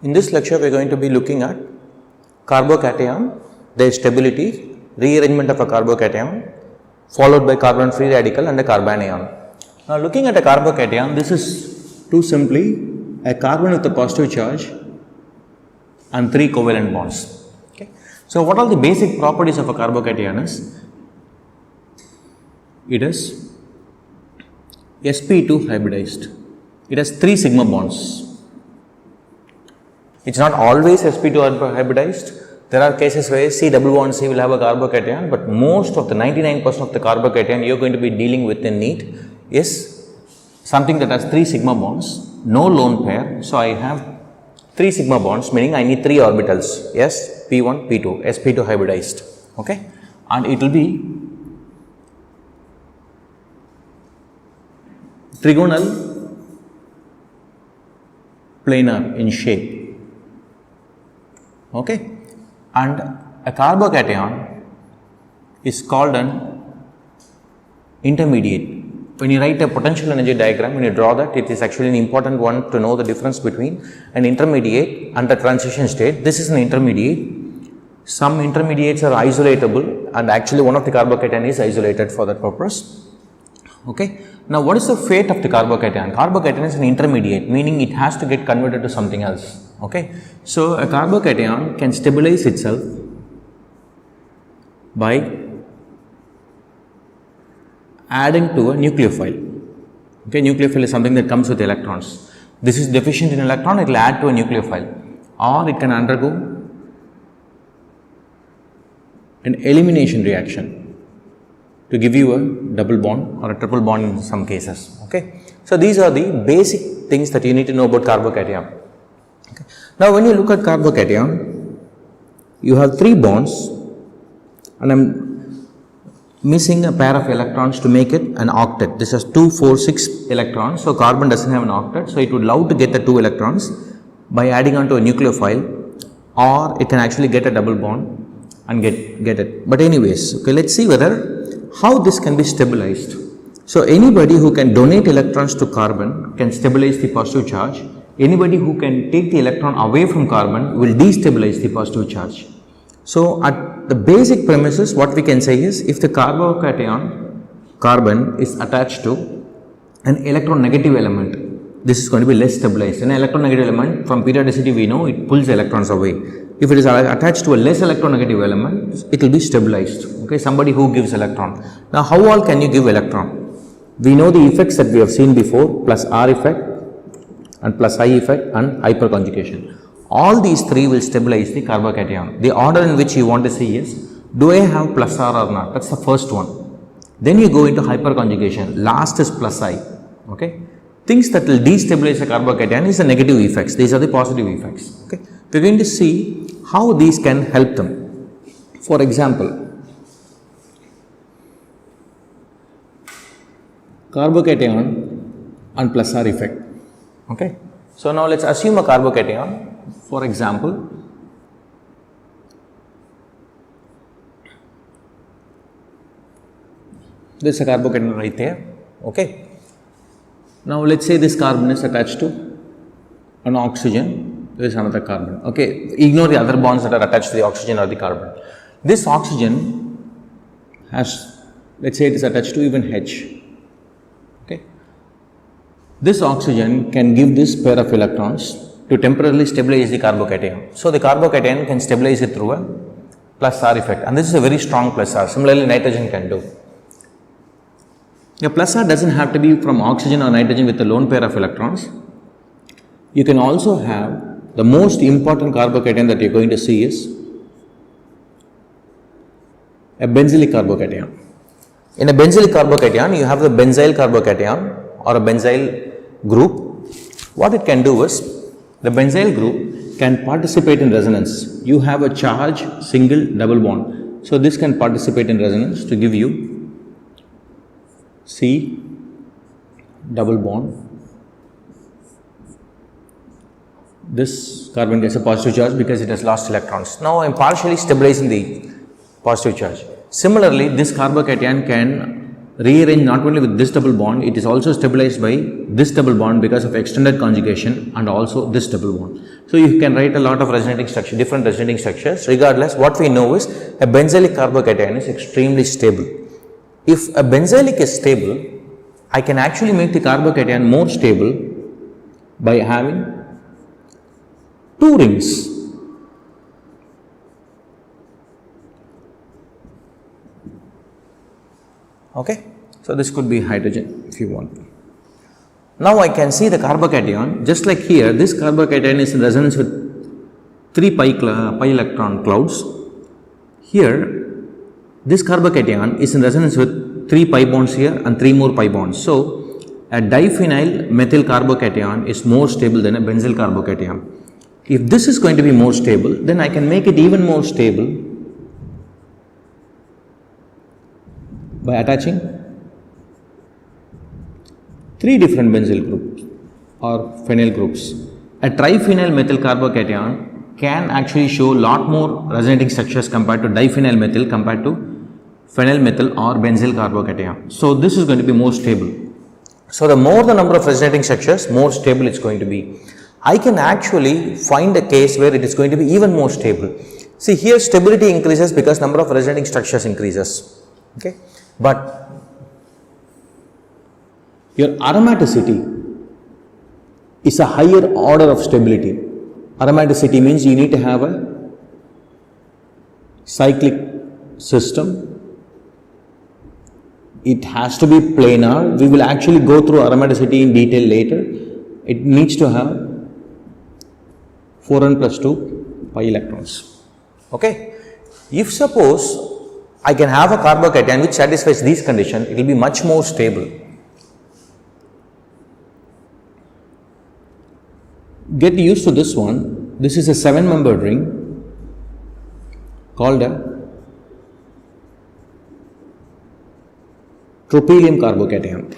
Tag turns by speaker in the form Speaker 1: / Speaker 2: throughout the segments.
Speaker 1: In this lecture, we are going to be looking at carbocation, their stability, rearrangement of a carbocation, followed by carbon-free radical and a carbanion. Now, looking at a carbocation, this is too simply a carbon with a positive charge and 3 covalent bonds. Okay. So, what are the basic properties of a carbocation is? It is sp2 hybridized. It has 3 sigma bonds. It is not always sp2 hybridized. There are cases where C double bond C will have a carbocation, but most of the 99% of the carbocation you are going to be dealing with in NEET is something that has 3 sigma bonds, no lone pair. So, I have 3 sigma bonds, meaning I need 3 orbitals, S, P1, P2, sp2 hybridized, okay, and it will be trigonal planar in shape, okay, and a carbocation is called an intermediate. When you write a potential energy diagram, when you draw that, it is actually an important one to know the difference between an intermediate and a transition state. This is an intermediate. Some intermediates are isolatable, and actually one of the carbocation is isolated for that purpose. Okay. Now, what is the fate of the carbocation? Carbocation is an intermediate, meaning it has to get converted to something else. Okay. So, a carbocation can stabilize itself by adding to a nucleophile. Okay. Nucleophile is something that comes with electrons. This is deficient in electron, it will add to a nucleophile, or it can undergo an elimination reaction to give you a double bond or a triple bond in some cases. Okay. So, these are the basic things that you need to know about carbocation. Okay. Now, when you look at carbocation, you have 3 bonds, and I am missing a pair of electrons to make it an octet. This has 2, 4, 6 electrons. So, carbon does not have an octet. So, it would love to get the 2 electrons by adding on to a nucleophile, or it can actually get a double bond and get it. But anyways, okay, let us see how this can be stabilized. So, anybody who can donate electrons to carbon can stabilize the positive charge. Anybody who can take the electron away from carbon will destabilize the positive charge. So, at the basic premises, what we can say is, if the carbocation carbon is attached to an electronegative element, this is going to be less stabilized. An electronegative element, from periodicity we know it pulls electrons away. If it is attached to a less electronegative element, it will be stabilized. Okay, somebody who gives electron. Now, how all can you give electron? We know the effects that we have seen before, plus R effect and plus I effect and hyperconjugation. All these 3 will stabilize the carbocation. The order in which you want to see is, do I have plus R or not? That is the first one. Then you go into hyperconjugation. Last is plus I. Okay. Things that will destabilize the carbocation is the negative effects. These are the positive effects. Okay. We are going to see how these can help them. For example, carbocation and plus R effect. Okay. So, now let us assume a carbocation. For example, this is a carbocation right there. Okay. Now, let us say this carbon is attached to an oxygen. There is another carbon. Okay, ignore the other bonds that are attached to the oxygen or the carbon. This oxygen has, let us say it is attached to even H. Okay. This oxygen can give this pair of electrons to temporarily stabilize the carbocation. So, the carbocation can stabilize it through a plus R effect, and this is a very strong plus R. Similarly, nitrogen can do. A plus R does not have to be from oxygen or nitrogen with a lone pair of electrons. You can also have the most important carbocation that you are going to see is a benzylic carbocation. In a benzylic carbocation, you have the benzyl carbocation or a benzyl group. What it can do is, the benzyl group can participate in resonance. You have a charge single double bond. So, this can participate in resonance to give you C double bond. This carbon gets a positive charge because it has lost electrons. Now, I am partially stabilizing the positive charge. Similarly, this carbocation can rearranged not only with this double bond, it is also stabilized by this double bond because of extended conjugation and also this double bond. So you can write a lot of resonating structure, different resonating structures. Regardless, what we know is a benzylic carbocation is extremely stable. If a benzylic is stable, I can actually make the carbocation more stable by having two rings. Okay, so this could be hydrogen if you want. Now I can see the carbocation just like here. This carbocation is in resonance with 3 pi electron clouds. Here, this carbocation is in resonance with 3 pi bonds here and 3 more pi bonds. So a diphenyl methyl carbocation is more stable than a benzyl carbocation. If this is going to be more stable, then I can make it even more stable by attaching 3 different benzyl groups or phenyl groups. A triphenyl methyl carbocation can actually show lot more resonating structures compared to diphenyl methyl compared to phenyl methyl or benzyl carbocation. So this is going to be more stable. So the more the number of resonating structures, more stable it's going to be. I can actually find a case where it is going to be even more stable. See here stability increases because number of resonating structures increases. Okay. But your aromaticity is a higher order of stability. Aromaticity means you need to have a cyclic system. It has to be planar. We will actually go through aromaticity in detail later. It needs to have 4n plus 2 pi electrons. Okay. If suppose I can have a carbocation which satisfies these conditions, it will be much more stable. Get used to this one. This is a 7-membered ring called a tropylium carbocation.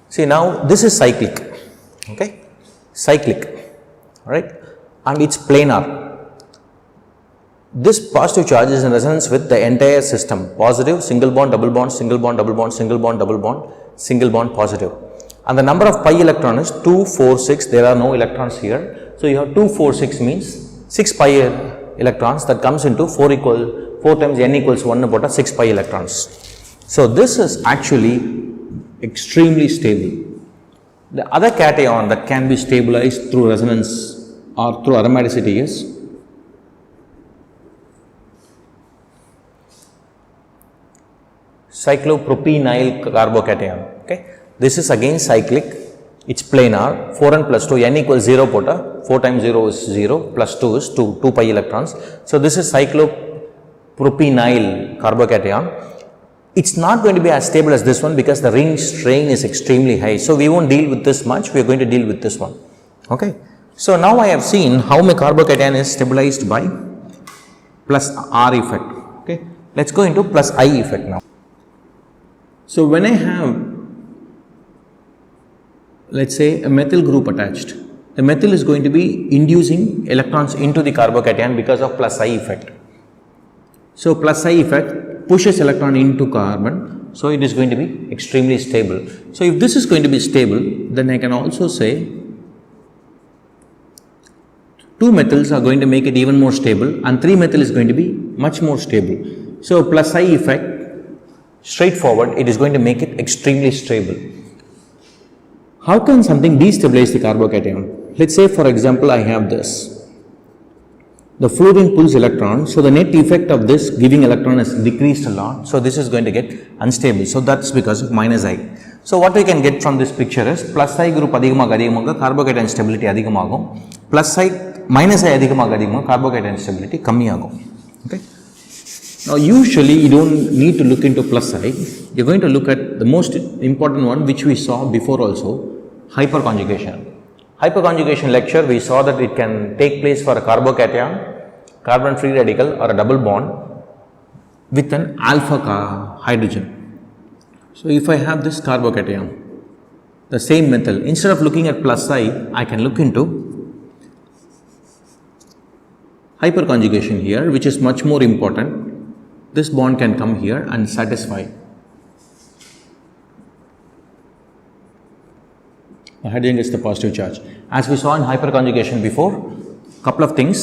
Speaker 1: See now this is cyclic, okay, cyclic, alright, and it's planar. This positive charge is in resonance with the entire system, positive, single bond, double bond, single bond, double bond, single bond, double bond, single bond, positive. And the number of pi electron is 2, 4, 6, there are no electrons here. So you have 2, 4, 6 means 6 pi electrons that comes into 4 times n equals 1 about 6 pi electrons. So this is actually extremely stable. The other cation that can be stabilized through resonance or through aromaticity is cyclopropenyl carbocation. Okay. This is again cyclic, it's planar, 4n plus 2, n equals 0 pota, 4 times 0 is 0, plus 2 is 2 pi electrons. So this is cyclopropenyl carbocation. It's not going to be as stable as this one because the ring strain is extremely high. So we won't deal with this much, we are going to deal with this one. Okay. So now I have seen how my carbocation is stabilized by plus R effect. Okay. Let's go into plus I effect now. So when I have, let's say, a methyl group attached, the methyl is going to be inducing electrons into the carbocation because of plus I effect. So plus I effect pushes electron into carbon, so it is going to be extremely stable. So if this is going to be stable, then I can also say 2 methyls are going to make it even more stable and 3 methyl is going to be much more stable. So plus I effect, straightforward, it is going to make it extremely stable. How can something destabilize the carbocation? Let's say for example I have this. The fluorine pulls electron, so the net effect of this giving electron is decreased a lot. So this is going to get unstable. So that's because of minus I. So what we can get from this picture is plus I group அதிகமாக carbocation stability அதிகமாகும். Plus I minus I அதிகமாக carbocation stability கம்மியாகும். Okay. Now usually you don't need to look into plus I. You're going to look at the most important one which we saw before also, hyperconjugation. Hyperconjugation lecture, we saw that it can take place for a carbocation, carbon free radical or a double bond with an alpha hydrogen. So if I have this carbocation, the same methyl, instead of looking at plus I can look into hyperconjugation here, which is much more important. This bond can come here and satisfy the hydrogen gets the positive charge. As we saw in hyperconjugation before, couple of things,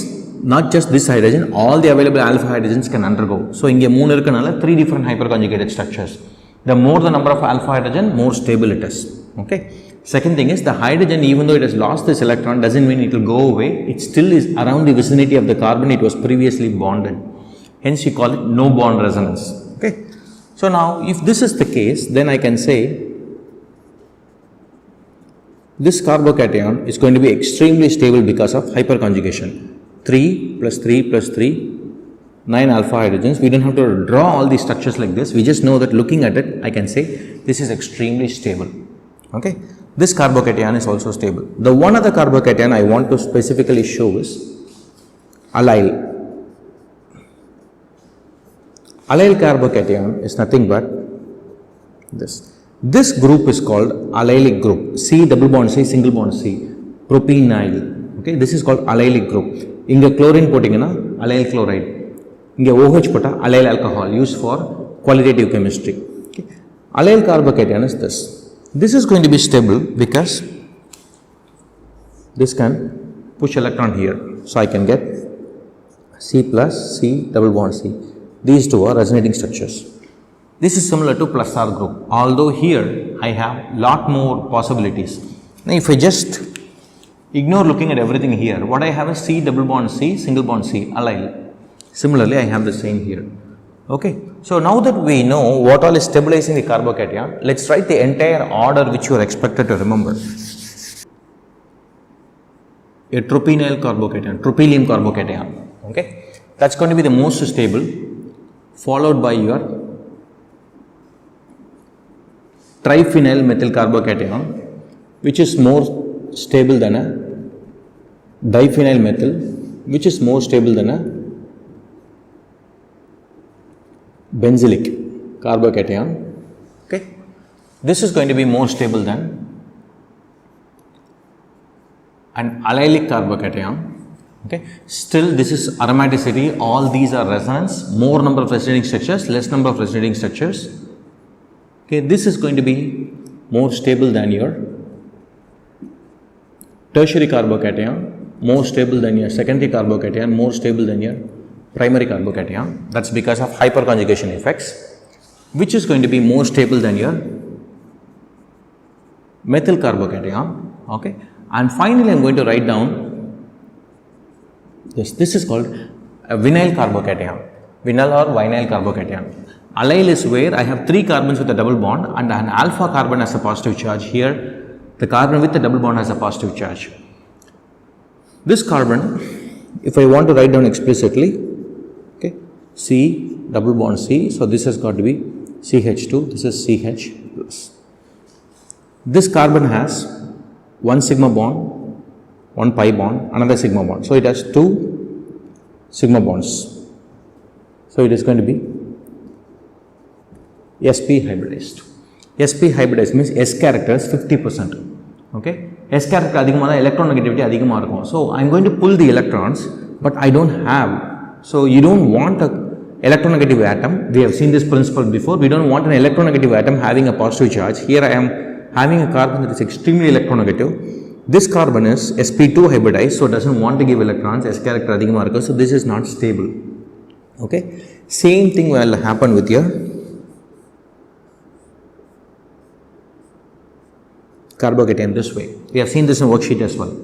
Speaker 1: not just this hydrogen, all the available alpha hydrogens can undergo. So, inge 3 irukanaala 3 different hyperconjugated structures. The more the number of alpha hydrogen, more stable it is. Okay. Second thing is the hydrogen, even though it has lost this electron, doesn't mean it will go away. It still is around the vicinity of the carbon it was previously bonded. Hence, you call it no bond resonance. Okay. So, now if this is the case, then I can say this carbocation is going to be extremely stable because of hyperconjugation. 3 plus 3 plus 3, 9 alpha hydrogens. We don't have to draw all these structures like this. We just know that looking at it, I can say this is extremely stable. Okay. This carbocation is also stable. The one other carbocation I want to specifically show is allyl. Allyl carbocation is nothing but this. This group is called allylic group. C double bond C, single bond C, propenyl. Okay, this is called allylic group. Inga chlorine pottingana allyl chloride. Inga OH pota allyl alcohol used for qualitative chemistry. Okay. Allyl carbocation is this. This is going to be stable because this can push electron here. So, I can get C plus C double bond C. These two are resonating structures. This is similar to plus R group, although here I have lot more possibilities. Now, if I just ignore looking at everything here, what I have is C double bond C, single bond C, allyl. Similarly, I have the same here. Okay. So, now that we know what all is stabilizing the carbocation, let us write the entire order which you are expected to remember. A tropenyl carbocation, tropylium carbocation. Okay. That is going to be the most stable, followed by your triphenyl methyl carbocation, which is more stable than a diphenyl methyl, which is more stable than a benzylic carbocation. Okay. This is going to be more stable than an allylic carbocation. Okay. Still, this is aromaticity. All these are resonance. More number of resonating structures, less number of resonating structures. Okay. This is going to be more stable than your tertiary carbocation, more stable than your secondary carbocation, more stable than your primary carbocation. That is because of hyperconjugation effects, which is going to be more stable than your methyl carbocation. Okay. And finally, I am going to write down this. This is called a vinyl carbocation, vinyl or vinyl carbocation. Allyl is where I have 3 carbons with a double bond and an alpha carbon has a positive charge. Here, the carbon with the double bond has a positive charge. This carbon, if I want to write down explicitly, okay, C double bond C, so this has got to be CH2, this is CH plus. This carbon has 1 sigma bond, 1 pi bond, another sigma bond. So, it has 2 sigma bonds. So, it is going to be sp hybridized. sp hybridized means S character is 50%. Okay. S character adhigamana electronegativity adhigama irukum. So, I am going to pull the electrons, but I do not have. So, you do not want a electronegative atom. We have seen this principle before. We do not want an electronegative atom having a positive charge. Here I am having a carbon that is extremely electronegative. This carbon is sp2 hybridized, so it does not want to give electrons. S character adhigama irukum. So, this is not stable. Okay. Same thing will happen with your carbocation this way. We have seen this in worksheet as well.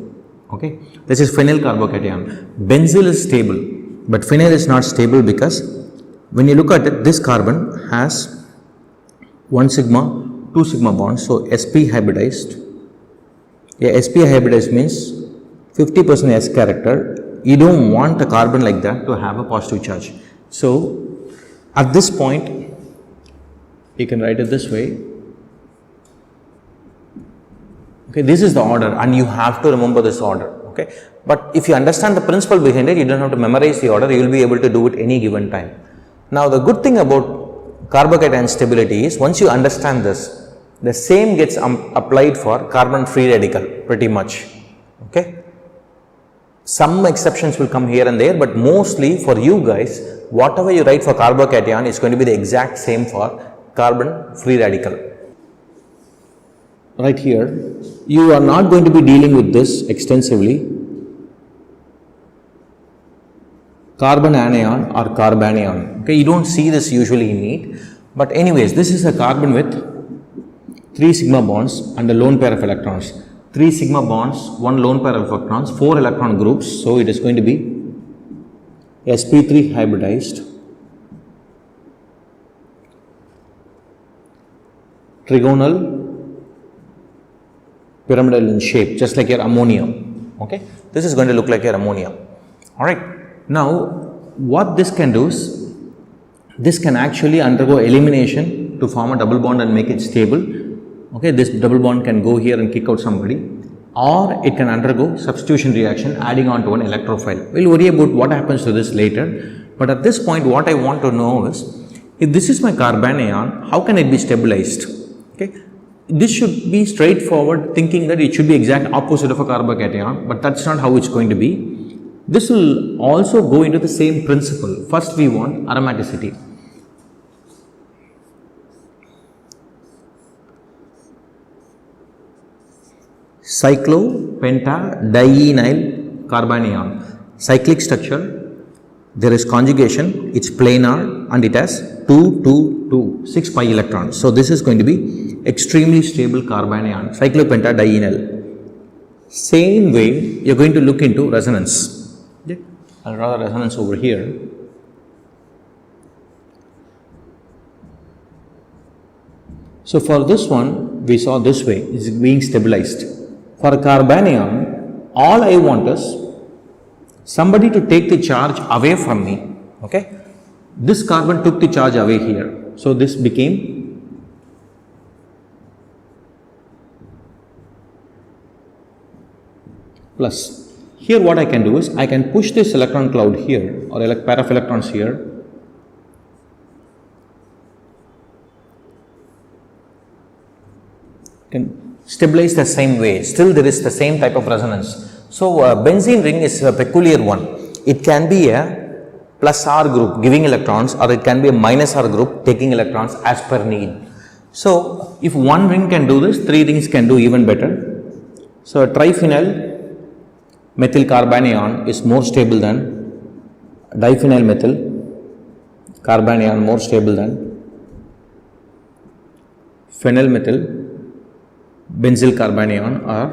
Speaker 1: Okay. This is phenyl carbocation. Benzyl is stable, but phenyl is not stable because when you look at it, this carbon has 1 sigma, 2 sigma bonds. So, sp hybridized. Yeah, sp hybridized means 50% S character. You do not want a carbon like that to have a positive charge. So, at this point, you can write it this way. Okay, this is the order and you have to remember this order. Okay, but if you understand the principle behind it, you don't have to memorize the order, you will be able to do it any given time. Now, the good thing about carbocation stability is once you understand this, the same gets applied for carbon free radical pretty much. Okay, some exceptions will come here and there, but mostly for you guys, whatever you write for carbocation is going to be the exact same for carbon free radical. right here, you are not going to be dealing with this extensively. Carbon anion or carbanion. Okay, you don't see this usually in neat, but anyways, this is a carbon with 3 sigma bonds and a lone pair of electrons. 3 sigma bonds, 1 lone pair of electrons, 4 electron groups. So it is going to be sp3 hybridized, trigonal, pyramidal in shape, just like your ammonia. Okay, this is going to look like your ammonia. All right. Now, what this can do is, this can actually undergo elimination to form a double bond and make it stable. Okay, this double bond can go here and kick out somebody, or it can undergo substitution reaction adding on to an electrophile. We'll worry about what happens to this later, but at this point what I want to know is, if this is my carbanion, how can it be stabilized? Okay, this should be straightforward, thinking that it should be exact opposite of a carbocation, but that's not how it's going to be. This will also go into the same principle. First we want aromaticity. Cyclopentadienyl carbanion. Cyclic structure, there is conjugation, it's planar and it has 6 pi electrons. So this is going to be extremely stable carbanion, cyclopentadienyl. Same way you are going to look into resonance. I'll draw the resonance over here. So for this one, we saw this way, it's being stabilized. For a carbanion, all I want is somebody to take the charge away from me. Okay, this carbon took the charge away here, so this became plus. Here what I can do is, I can push this electron cloud here, or pair of electrons here, can stabilize the same way, still there is the same type of resonance. So benzene ring is a peculiar one. It can be a plus R group giving electrons, or it can be a minus R group taking electrons as per need. So if one ring can do this, 3 rings can do even better. So a triphenyl methyl carbanion is more stable than diphenyl methyl carbanion, more stable than phenyl methyl benzyl carbanion or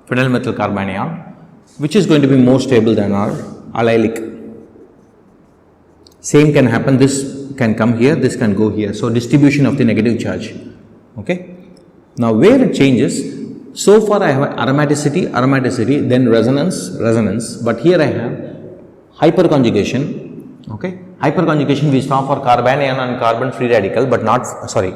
Speaker 1: phenyl methyl carbanion, which is going to be more stable than our allylic. Same can happen, this can come here, this can go here. So distribution of the negative charge. Okay. Now where it changes, so far I have aromaticity, then resonance, but here I have hyperconjugation. Okay, hyperconjugation we saw for carbanion and carbon free radical, but not,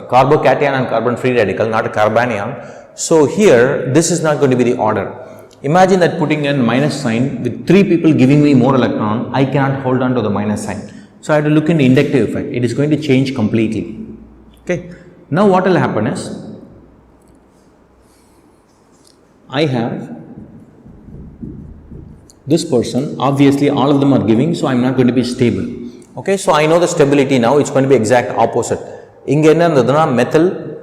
Speaker 1: carbocation and carbon free radical, not a carbanion. So here this is not going to be the order. Imagine that putting in minus sign with 3 people giving me more electron, I cannot hold on to the minus sign. So I have to look in the inductive effect, it is going to change completely. Okay, now what will happen is, I have this person, obviously all of them are giving, so I am not going to be stable. Okay, so I know the stability now, it's going to be exact opposite. Inga enna irundaduna methyl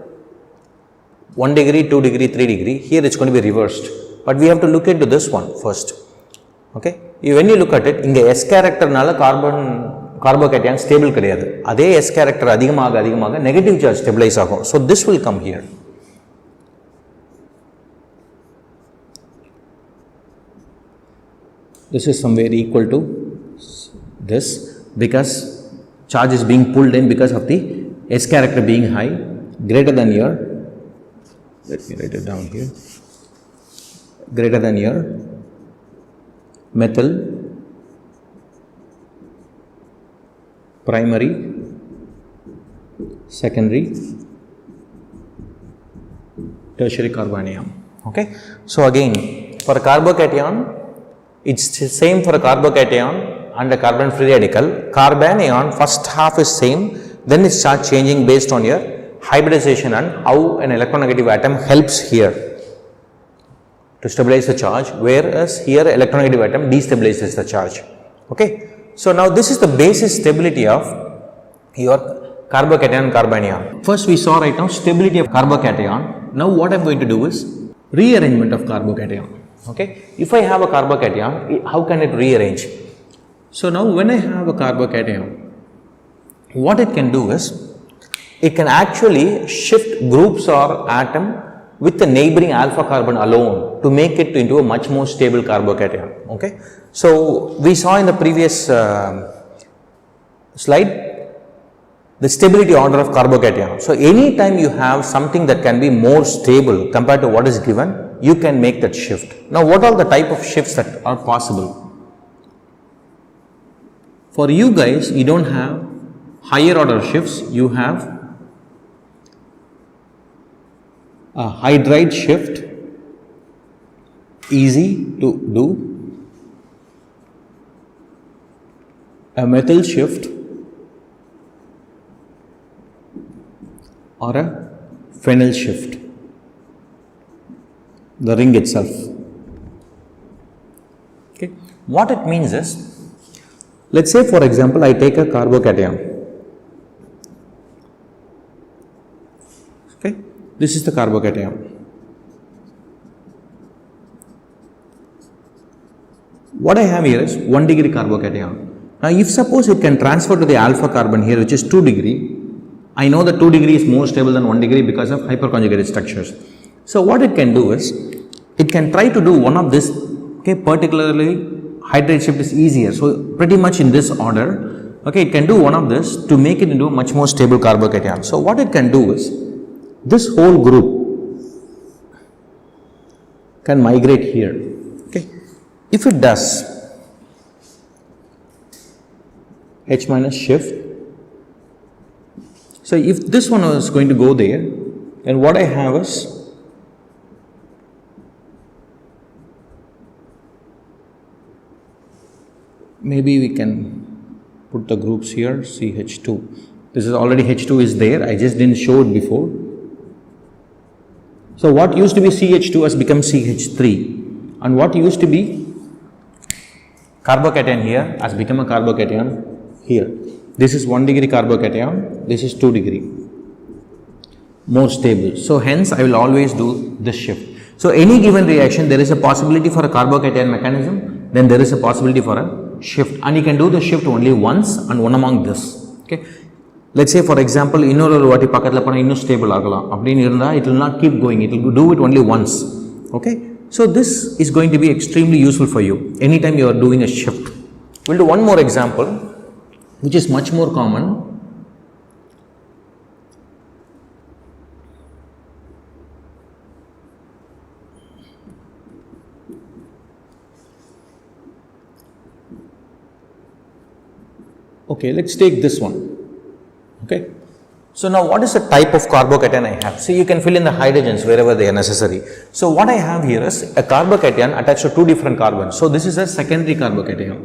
Speaker 1: 1 degree, 2 degree, 3 degree, here it's going to be reversed. But we have to look into this one first. Okay, when you look at it, inga S character nala carbocation stable kadiyadu. Adhe S character adhigamaga negative charge stabilize agum. So this will come here. This is somewhere equal to this, because charge is being pulled in because of the S character being high, greater than your, let me write it down here, greater than your methyl primary, secondary, tertiary carbanion. Okay, so again for a carbocation, it's the same for a carbocation and a carbon free radical. Carbanion first half is same, then it starts changing based on your hybridization and how an electronegative atom helps here to stabilize the charge, whereas here electronegative atom destabilizes the charge. Okay, so now this is the basic stability of your carbocation and carbanion. First we saw right now stability of carbocation. Now what I'm going to do is rearrangement of carbocation. Okay, if I have a carbocation, how can it rearrange? So now when I have a carbocation, what it can do is, it can actually shift groups or atom with the neighboring alpha carbon alone to make it into a much more stable carbocation. Okay, so we saw in the previous slide the stability order of carbocation. So anytime you have something that can be more stable compared to what is given, you can make that shift. Now what are the type of shifts that are possible? For you guys, you don't have higher order shifts, you have a hydride shift, easy to do, a methyl shift, or a phenyl shift, the ring itself. Okay. What it means is, let's say for example, I take a carbocation. Okay. This is the carbocation. What I have here is 1 degree carbocation. Now if suppose it can transfer to the alpha carbon here, which is 2 degree, I know that 2 degree is more stable than 1 degree because of hyperconjugated structures. So what it can do is, it can try to do one of this, okay, particularly hydride shift is easier. So pretty much in this order, okay, it can do one of this to make it into a much more stable carbocation. So what it can do is, this whole group can migrate here. Okay, if it does, H minus shift. So if this one is going to go there, then what I have is maybe we can put the groups here, CH2. This is already H2 is there, I just didn't show it before. So what used to be CH2 has become CH3, and what used to be carbocation here has become a carbocation here. This is 1 degree carbocation, this is 2 degree, more stable. So hence I will always do this shift. So any given reaction, there is a possibility for a carbocation mechanism, then there is a possibility for a shift, and you can do the shift only once and one among this. Okay. Let's say for example, இன்னொரு வாட்டி பக்கத்துல போனா இன்னும் stable ஆகலாம் அப்படினு இருந்தா it will not keep going, it will do it only once. Okay, so this is going to be extremely useful for you anytime you are doing a shift. We'll do one more example which is much more common. Okay, let's take this one. Okay, so now what is the type of carbocation I have? So you can fill in the hydrogens wherever they are necessary. So what I have here is a carbocation attached to two different carbons. So this is a secondary carbocation.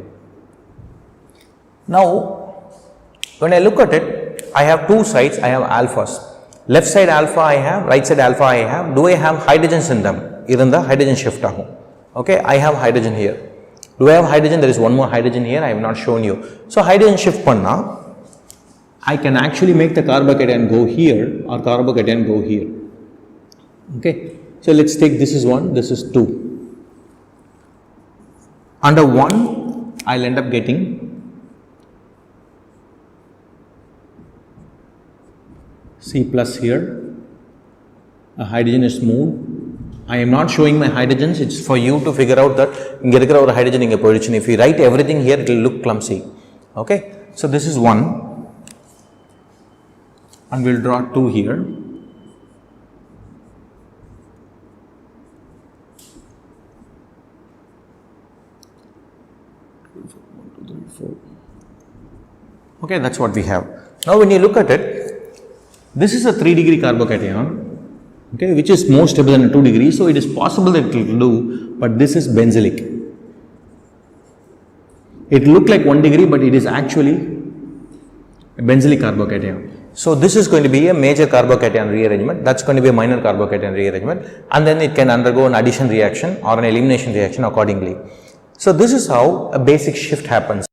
Speaker 1: Now when I look at it, I have two sides, I have alphas. Left side alpha I have, right side alpha I have. Do I have hydrogens in them? Even the hydrogen shift ahum. Okay, I have hydrogen here. Do I have hydrogen? There is one more hydrogen here, I have not shown you. So hydrogen shift panna, I can actually make the carbocation go here or carbocation go here. Okay, so let's take this is 1, this is 2. Under 1, I'll end up getting C plus here, a hydrogen is moved. I am not showing my hydrogens, it's for you to figure out that inga irukra or hydrogen inga poiduchu. If you write everything here, it will look clumsy. Okay, so this is 1 and we'll draw 2 here. Okay, that's what we have. Now when you look at it, this is a 3 degree carbocation, okay, which is more stable than a 2 degree, so it is possible that it will do, but this is benzylic. It looked like 1 degree, but it is actually a benzylic carbocation. So this is going to be a major carbocation rearrangement, that's going to be a minor carbocation rearrangement, and then it can undergo an addition reaction or an elimination reaction accordingly. So this is how a basic shift happens.